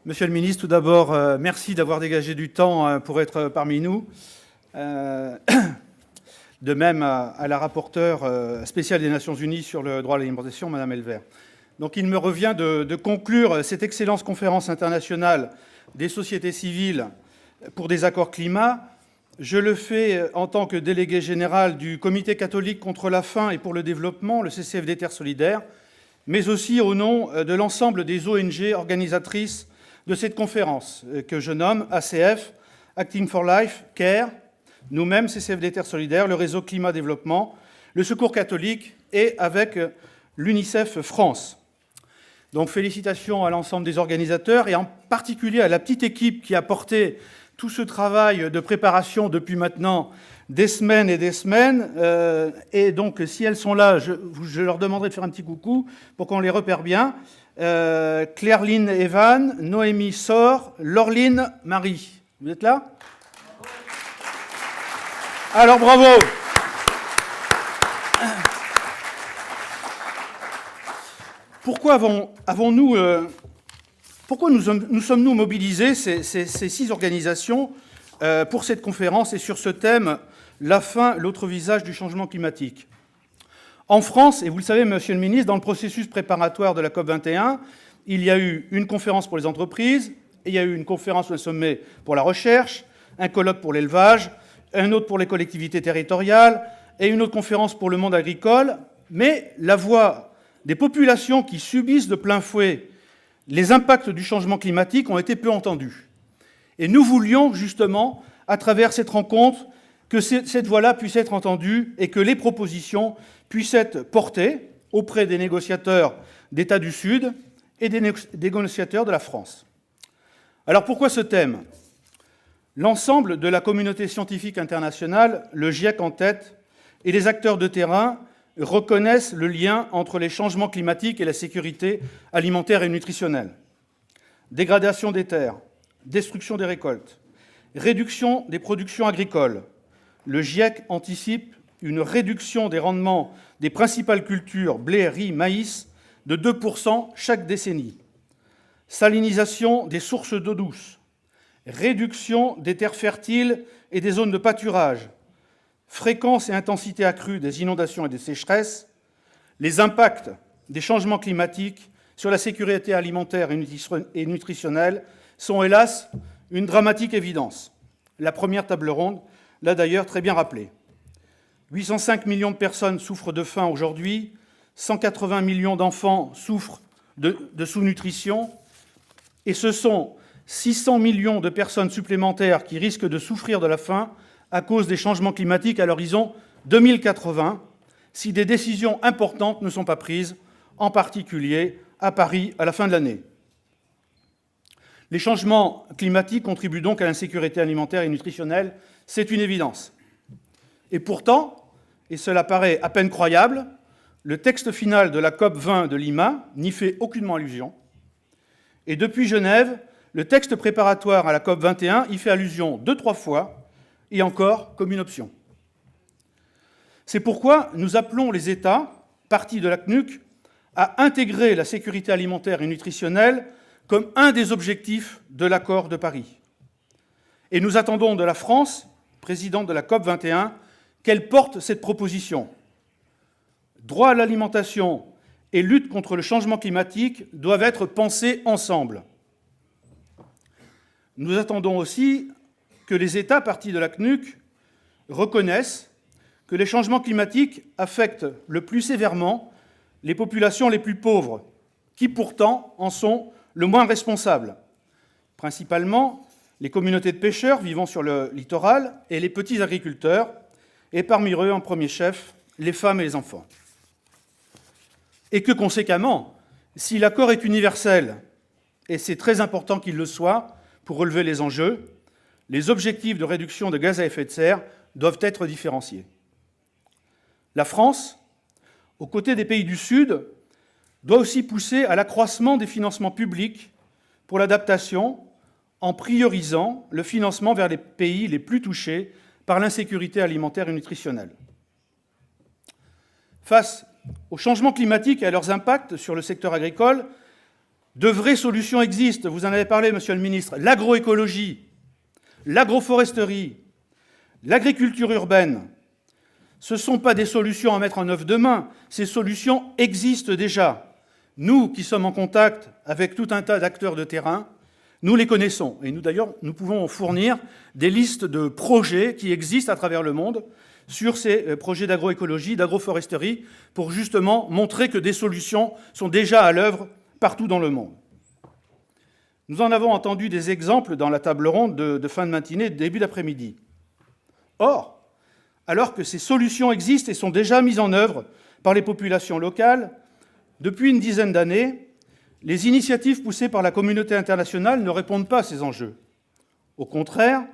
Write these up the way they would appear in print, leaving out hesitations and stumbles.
Monsieur le ministre, tout d'abord, merci d'avoir dégagé du temps pour être parmi nous. De même à la rapporteure spéciale des Nations Unies sur le droit à l'alimentation, Madame Elvert. Donc il me revient de conclure cette excellente conférence internationale des sociétés civiles pour des accords climat. Je le fais en tant que délégué général du Comité catholique contre la faim et pour le développement, le CCFD Terre Solidaire, mais aussi au nom de l'ensemble des ONG organisatrices de cette conférence, que je nomme ACF, Acting for Life, CARE, nous-mêmes, CCFD Terre Solidaire, le réseau Climat Développement, le Secours catholique et avec l'UNICEF France. Donc félicitations à l'ensemble des organisateurs et en particulier à la petite équipe qui a porté tout ce travail de préparation depuis maintenant des semaines et des semaines. Et donc, si elles sont là, je leur demanderai de faire un petit coucou pour qu'on les repère bien. Claire-Lynne Evan, Noémie Sor, Laureline Marie. Vous êtes là? Alors, bravo. Pourquoi nous sommes-nous mobilisés, ces 6 organisations, pour cette conférence et sur ce thème, la faim, l'autre visage du changement climatique? En France, et vous le savez, Monsieur le ministre, dans le processus préparatoire de la COP21, il y a eu une conférence pour les entreprises, et il y a eu une conférence ou un sommet pour la recherche, un colloque pour l'élevage, un autre pour les collectivités territoriales, et une autre conférence pour le monde agricole. Mais la voix des populations qui subissent de plein fouet les impacts du changement climatique ont été peu entendus. Et nous voulions justement, à travers cette rencontre, que cette voix-là puisse être entendue et que les propositions puissent être portées auprès des négociateurs d'États du Sud et des négociateurs de la France. Alors pourquoi ce thème? L'ensemble de la communauté scientifique internationale, le GIEC en tête, et les acteurs de terrain reconnaissent le lien entre les changements climatiques et la sécurité alimentaire et nutritionnelle. Dégradation des terres, destruction des récoltes, réduction des productions agricoles. Le GIEC anticipe une réduction des rendements des principales cultures, blé, riz, maïs, de 2% chaque décennie. Salinisation des sources d'eau douce, réduction des terres fertiles et des zones de pâturage, fréquence et intensité accrue des inondations et des sécheresses, les impacts des changements climatiques sur la sécurité alimentaire et nutritionnelle sont hélas une dramatique évidence. La première table ronde l'a d'ailleurs très bien rappelé. 805 millions de personnes souffrent de faim aujourd'hui, 180 millions d'enfants souffrent de sous-nutrition, et ce sont 600 millions de personnes supplémentaires qui risquent de souffrir de la faim à cause des changements climatiques à l'horizon 2080, si des décisions importantes ne sont pas prises, en particulier à Paris à la fin de l'année. Les changements climatiques contribuent donc à l'insécurité alimentaire et nutritionnelle, c'est une évidence. Et pourtant, et cela paraît à peine croyable, le texte final de la COP20 de Lima n'y fait aucunement allusion. Et depuis Genève, le texte préparatoire à la COP21 y fait allusion 2-3 fois, et encore comme une option. C'est pourquoi nous appelons les États, parties de la CNUC, à intégrer la sécurité alimentaire et nutritionnelle comme un des objectifs de l'accord de Paris. Et nous attendons de la France, présidente de la COP21, qu'elle porte cette proposition. Droit à l'alimentation et lutte contre le changement climatique doivent être pensés ensemble. Nous attendons aussi que les États parties de la CNUC reconnaissent que les changements climatiques affectent le plus sévèrement les populations les plus pauvres, qui pourtant en sont le moins responsables, principalement les communautés de pêcheurs vivant sur le littoral et les petits agriculteurs, et parmi eux, en premier chef, les femmes et les enfants. Et que, conséquemment, si l'accord est universel, et c'est très important qu'il le soit pour relever les enjeux, les objectifs de réduction de gaz à effet de serre doivent être différenciés. La France, aux côtés des pays du Sud, doit aussi pousser à l'accroissement des financements publics pour l'adaptation, en priorisant le financement vers les pays les plus touchés par l'insécurité alimentaire et nutritionnelle. Face aux changements climatiques et à leurs impacts sur le secteur agricole, De vraies solutions existent, vous en avez parlé, monsieur le ministre. L'agroécologie, l'agroforesterie, l'agriculture urbaine, ce ne sont pas des solutions à mettre en œuvre demain. Ces solutions existent déjà. Nous, qui sommes en contact avec tout un tas d'acteurs de terrain, nous les connaissons. Et nous, d'ailleurs, nous pouvons fournir des listes de projets qui existent à travers le monde sur ces projets d'agroécologie, d'agroforesterie, pour justement montrer que des solutions sont déjà à l'œuvre partout dans le monde. Nous en avons entendu des exemples dans la table ronde de fin de matinée, de début d'après-midi. Or, alors que ces solutions existent et sont déjà mises en œuvre par les populations locales, depuis une dizaine d'années, les initiatives poussées par la communauté internationale ne répondent pas à ces enjeux. Au contraire,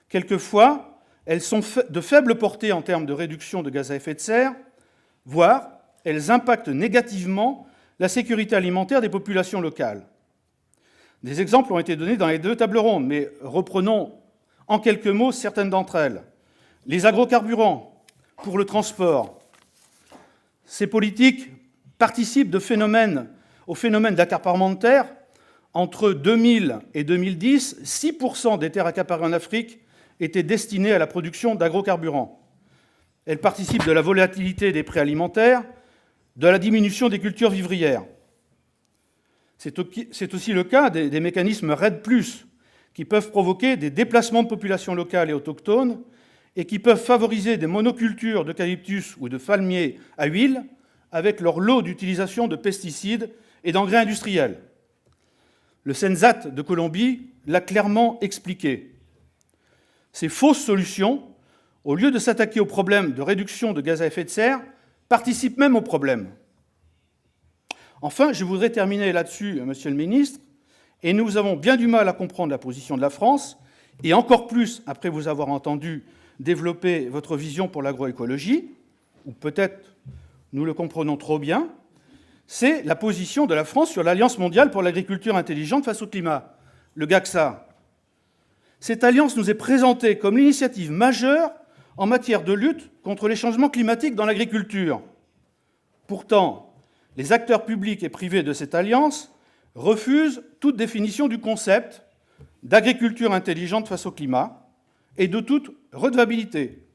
quelquefois, elles sont de faible portée en termes de réduction de gaz à effet de serre, voire elles impactent négativement la sécurité alimentaire des populations locales. Des exemples ont été donnés dans les deux tables rondes, mais reprenons en quelques mots certaines d'entre elles. Les agrocarburants pour le transport. Ces politiques participent au phénomène d'accaparement de terres. Entre 2000 et 2010, 6% des terres accaparées en Afrique étaient destinées à la production d'agrocarburants. Elles participent de la volatilité des prix alimentaires, de la diminution des cultures vivrières. C'est aussi le cas des mécanismes REDD+, qui peuvent provoquer des déplacements de populations locales et autochtones et qui peuvent favoriser des monocultures d'eucalyptus ou de palmiers à huile avec leur lot d'utilisation de pesticides et d'engrais industriels. Le Censat de Colombie l'a clairement expliqué. Ces fausses solutions, au lieu de s'attaquer au problème de réduction de gaz à effet de serre, participent même au problème. Enfin, je voudrais terminer là-dessus, monsieur le ministre, et nous avons bien du mal à comprendre la position de la France, et encore plus après vous avoir entendu développer votre vision pour l'agroécologie, ou peut-être nous le comprenons trop bien, c'est la position de la France sur l'Alliance mondiale pour l'agriculture intelligente face au climat, le GACSA. Cette alliance nous est présentée comme l'initiative majeure en matière de lutte contre les changements climatiques dans l'agriculture. Pourtant, les acteurs publics et privés de cette alliance refusent toute définition du concept d'agriculture intelligente face au climat et de toute redevabilité.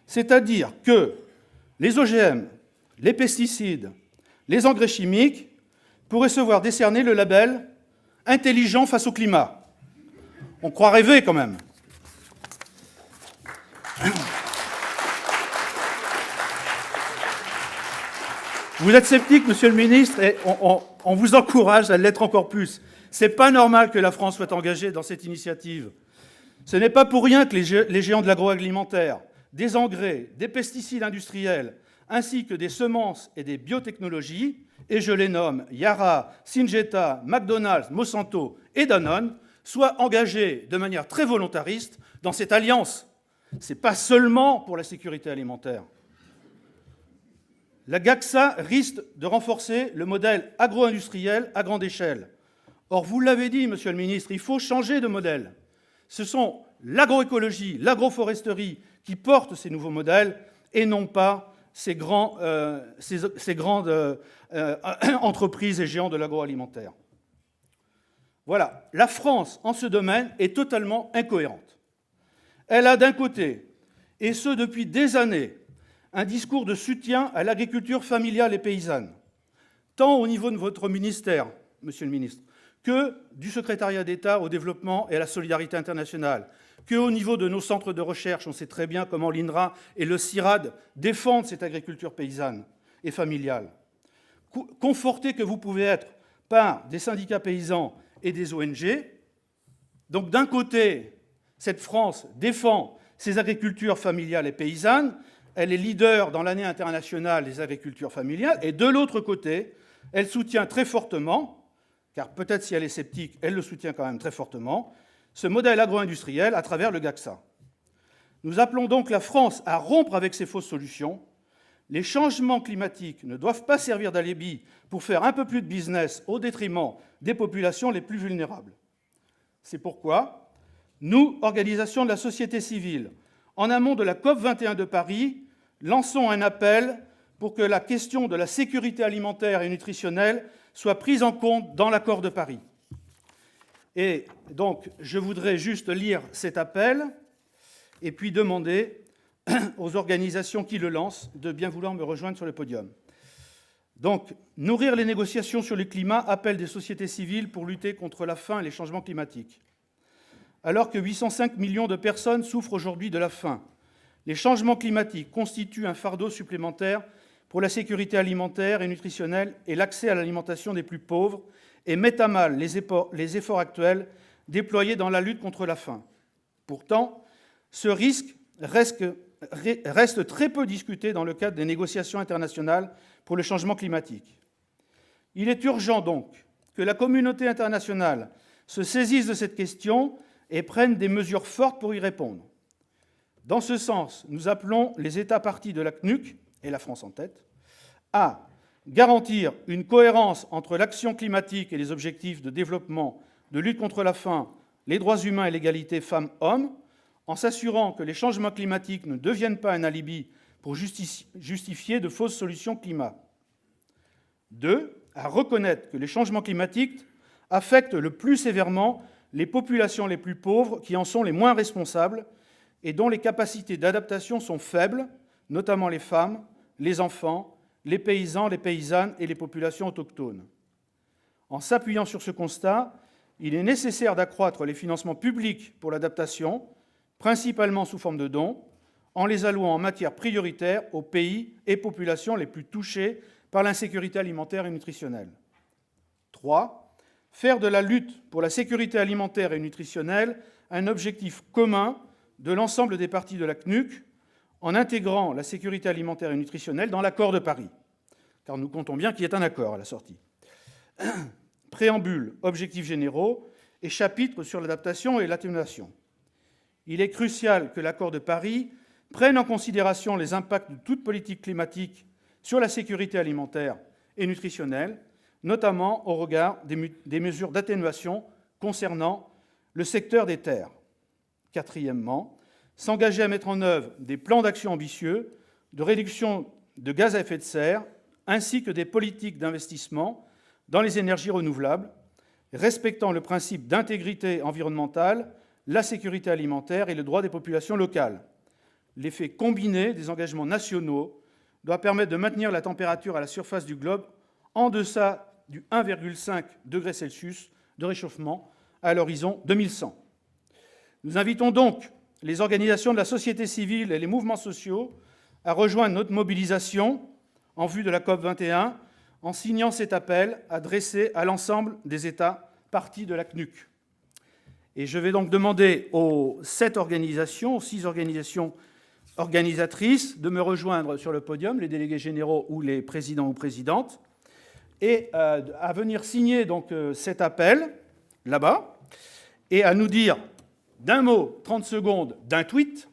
C'est-à-dire que les OGM, les pesticides, les engrais chimiques pourraient se voir décerner le label « intelligent face au climat ». On croit rêver quand même. Vous êtes sceptique, monsieur le ministre, et on vous encourage à l'être encore plus. Ce n'est pas normal que la France soit engagée dans cette initiative. Ce n'est pas pour rien que les géants de l'agroalimentaire, des engrais, des pesticides industriels, ainsi que des semences et des biotechnologies, et je les nomme Yara, Syngenta, McDonald's, Monsanto et Danone, soient engagés de manière très volontariste dans cette alliance. Ce n'est pas seulement pour la sécurité alimentaire. La GACSA risque de renforcer le modèle agro-industriel à grande échelle. Or, vous l'avez dit, monsieur le ministre, il faut changer de modèle. Ce sont l'agroécologie, l'agroforesterie qui portent ces nouveaux modèles et non pas ces grandes entreprises et géants de l'agroalimentaire. Voilà, la France, en ce domaine, est totalement incohérente. Elle a d'un côté, et ce depuis des années, un discours de soutien à l'agriculture familiale et paysanne, tant au niveau de votre ministère, monsieur le ministre, que du secrétariat d'État au développement et à la solidarité internationale, qu'au niveau de nos centres de recherche. On sait très bien comment l'INRA et le CIRAD défendent cette agriculture paysanne et familiale. Confortés que vous pouvez être par des syndicats paysans et des ONG. Donc d'un côté, cette France défend ses agricultures familiales et paysannes, elle est leader dans l'année internationale des agricultures familiales, et de l'autre côté, elle soutient très fortement, car peut-être si elle est sceptique, elle le soutient quand même très fortement, ce modèle agro-industriel à travers le GACSA. Nous appelons donc la France à rompre avec ces fausses solutions. Les changements climatiques ne doivent pas servir d'alibi pour faire un peu plus de business au détriment des populations les plus vulnérables. C'est pourquoi nous, organisations de la société civile, en amont de la COP21 de Paris, lançons un appel pour que la question de la sécurité alimentaire et nutritionnelle soient prises en compte dans l'accord de Paris. Et donc, je voudrais juste lire cet appel et puis demander aux organisations qui le lancent de bien vouloir me rejoindre sur le podium. Donc, nourrir les négociations sur le climat, appel des sociétés civiles pour lutter contre la faim et les changements climatiques. Alors que 805 millions de personnes souffrent aujourd'hui de la faim, les changements climatiques constituent un fardeau supplémentaire pour la sécurité alimentaire et nutritionnelle et l'accès à l'alimentation des plus pauvres et mettent à mal les efforts actuels déployés dans la lutte contre la faim. Pourtant, ce risque reste très peu discuté dans le cadre des négociations internationales pour le changement climatique. Il est urgent donc que la communauté internationale se saisisse de cette question et prenne des mesures fortes pour y répondre. Dans ce sens, nous appelons les États parties de la CNUC, et la France en tête, à garantir une cohérence entre l'action climatique et les objectifs de développement, de lutte contre la faim, les droits humains et l'égalité femmes-hommes, en s'assurant que les changements climatiques ne deviennent pas un alibi pour justifier de fausses solutions climat. 2. À reconnaître que les changements climatiques affectent le plus sévèrement les populations les plus pauvres qui en sont les moins responsables et dont les capacités d'adaptation sont faibles, notamment les femmes, les enfants, les paysans, les paysannes et les populations autochtones. En s'appuyant sur ce constat, il est nécessaire d'accroître les financements publics pour l'adaptation, principalement sous forme de dons, en les allouant en matière prioritaire aux pays et populations les plus touchés par l'insécurité alimentaire et nutritionnelle. 3. Faire de la lutte pour la sécurité alimentaire et nutritionnelle un objectif commun de l'ensemble des parties de la CNUC, en intégrant la sécurité alimentaire et nutritionnelle dans l'accord de Paris, car nous comptons bien qu'il y ait un accord à la sortie. Préambule, objectifs généraux et chapitres sur l'adaptation et l'atténuation. Il est crucial que l'accord de Paris prenne en considération les impacts de toute politique climatique sur la sécurité alimentaire et nutritionnelle, notamment au regard des mesures d'atténuation concernant le secteur des terres. Quatrièmement, s'engager à mettre en œuvre des plans d'action ambitieux de réduction de gaz à effet de serre, ainsi que des politiques d'investissement dans les énergies renouvelables, respectant le principe d'intégrité environnementale, la sécurité alimentaire et le droit des populations locales. L'effet combiné des engagements nationaux doit permettre de maintenir la température à la surface du globe en deçà du 1,5 degré Celsius de réchauffement à l'horizon 2100. Nous invitons donc les organisations de la société civile et les mouvements sociaux à rejoindre notre mobilisation en vue de la COP21 en signant cet appel adressé à l'ensemble des États parties de la CNUC. Et je vais donc demander aux 6 organisations organisatrices de me rejoindre sur le podium, les délégués généraux ou les présidents ou présidentes, et à venir signer donc cet appel là-bas et à nous dire d'un mot, 30 secondes, d'un tweet,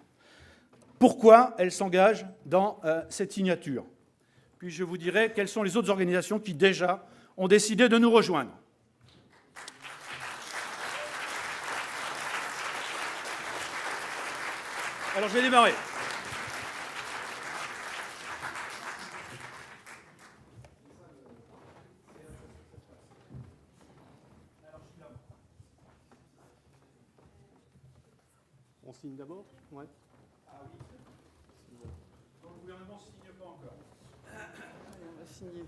pourquoi elles s'engagent dans cette signature. Puis je vous dirai quelles sont les autres organisations qui déjà ont décidé de nous rejoindre. Alors je vais démarrer. On signe d'abord ? Ouais. Ah oui. Donc, le gouvernement ne signe pas encore. Allez, on va signer.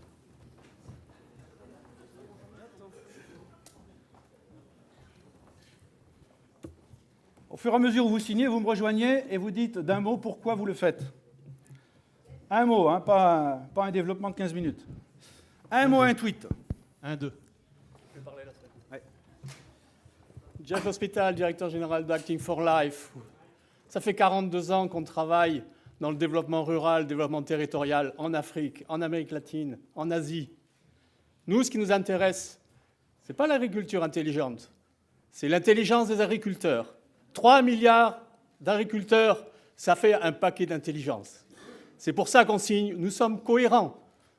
Au fur et à mesure où vous signez, vous me rejoignez et vous dites d'un mot pourquoi vous le faites. Un mot, hein, pas un développement de 15 minutes. Un mot, un tweet. 1, 2. Je vais parler là. Ouais. Jeff Hospital, directeur général d'Acting for Life. Ça fait 42 ans qu'on travaille dans le développement rural, le développement territorial en Afrique, en Amérique latine, en Asie. Nous, ce qui nous intéresse, ce n'est pas l'agriculture intelligente, c'est l'intelligence des agriculteurs. 3 milliards d'agriculteurs, ça fait un paquet d'intelligence. C'est pour ça qu'on signe, nous sommes cohérents.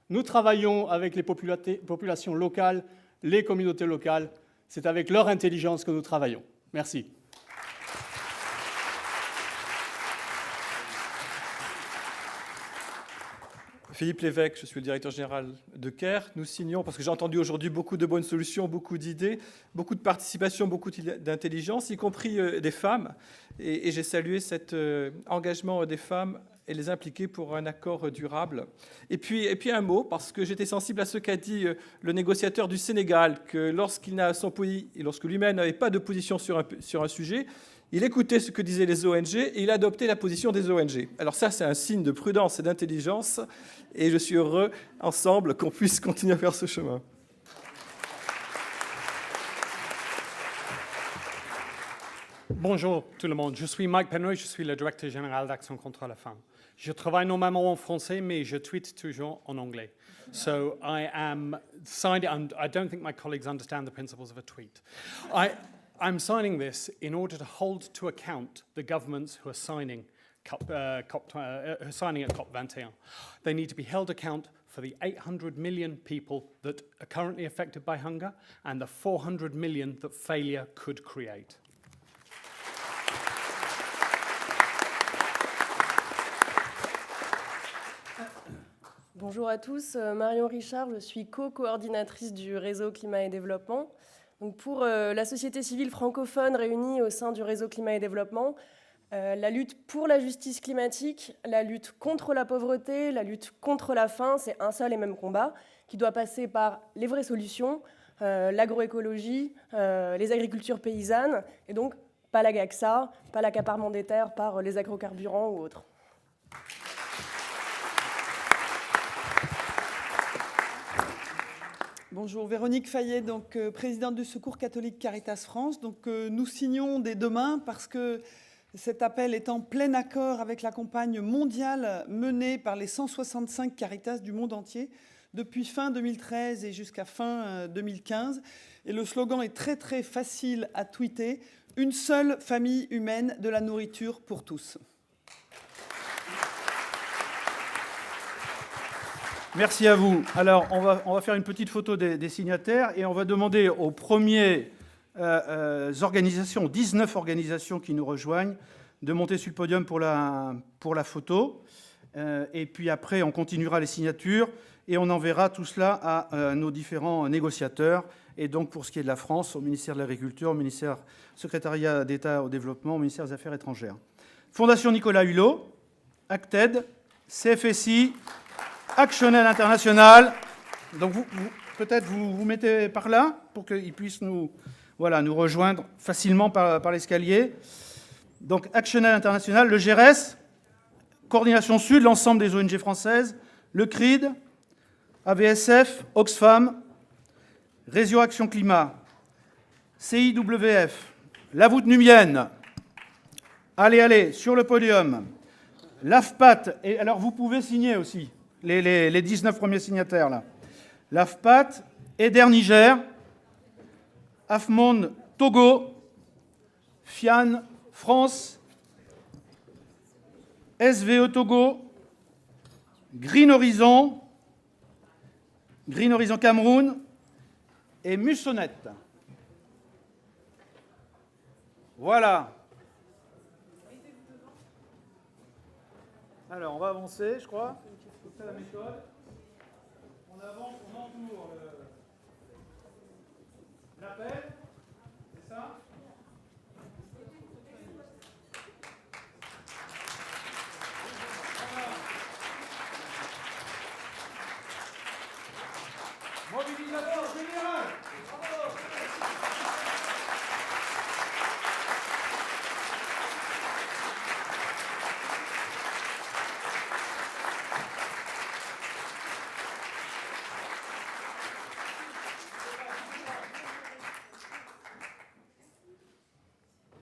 Nous travaillons avec les populations locales, les communautés locales. C'est avec leur intelligence que nous travaillons. Merci. Philippe Lévesque, je suis le directeur général de CARE. Nous signons, parce que j'ai entendu aujourd'hui beaucoup de bonnes solutions, beaucoup d'idées, beaucoup de participation, beaucoup d'intelligence, y compris des femmes. Et j'ai salué cet engagement des femmes et les impliquer pour un accord durable. Et puis un mot, parce que j'étais sensible à ce qu'a dit le négociateur du Sénégal, que lorsqu'il n'a son pays, et lorsque lui-même n'avait pas de position sur un sujet, il écoutait ce que disaient les ONG et il adoptait la position des ONG. Alors ça, c'est un signe de prudence et d'intelligence, et je suis heureux, ensemble, qu'on puisse continuer à faire ce chemin. Bonjour tout le monde, je suis Mike Penroy, je suis le directeur général d'Action contre la faim. Je travaille normalement en français, mais je tweete toujours en anglais. So I am signed, and I don't think my colleagues understand the principles of a tweet. I'm signing this in order to hold to account the governments who are signing signing at COP21. They need to be held account for the 800 million people that are currently affected by hunger and the 400 million that failure could create. Bonjour à tous, Marion Richard, je suis co-coordinatrice du réseau Climat et Développement. Donc pour la société civile francophone réunie au sein du réseau Climat et Développement, la lutte pour la justice climatique, la lutte contre la pauvreté, la lutte contre la faim, c'est un seul et même combat qui doit passer par les vraies solutions, l'agroécologie, les agricultures paysannes, et donc pas la GACSA, pas l'accaparement des terres par les agrocarburants ou autres. Bonjour, Véronique Fayet, donc présidente du Secours catholique Caritas France. Donc nous signons dès demain parce que cet appel est en plein accord avec la campagne mondiale menée par les 165 Caritas du monde entier depuis fin 2013 et jusqu'à fin 2015. Et le slogan est très très facile à tweeter: une seule famille humaine, de la nourriture pour tous. Merci à vous. Alors, on va faire une petite photo des signataires et on va demander aux premiers organisations, 19 organisations qui nous rejoignent, de monter sur le podium pour la photo. Et puis après, on continuera les signatures et on enverra tout cela à nos différents négociateurs. Et donc, pour ce qui est de la France, au ministère de l'Agriculture, au ministère secrétariat d'État au développement, au ministère des Affaires étrangères. Fondation Nicolas Hulot, Acted, CFSI, Actionnel International. Donc peut-être vous mettez par là pour qu'ils puissent nous rejoindre facilement par l'escalier. Donc Actionnel International, le GRS, Coordination Sud, l'ensemble des ONG françaises, le CRID, AVSF, Oxfam, Réseau Action Climat, CIWF, la voûte nubienne. Allez, sur le podium. L'AFPAT, et alors vous pouvez signer aussi. Les 19 premiers signataires, là. L'AFPAT, EDER Niger, AFMOND Togo, FIAN France, SVE Togo, Green Horizon Cameroun et Mussonnette. Voilà. Alors, on va avancer, je crois. C'est la méthode. On avance, on entoure l'appel.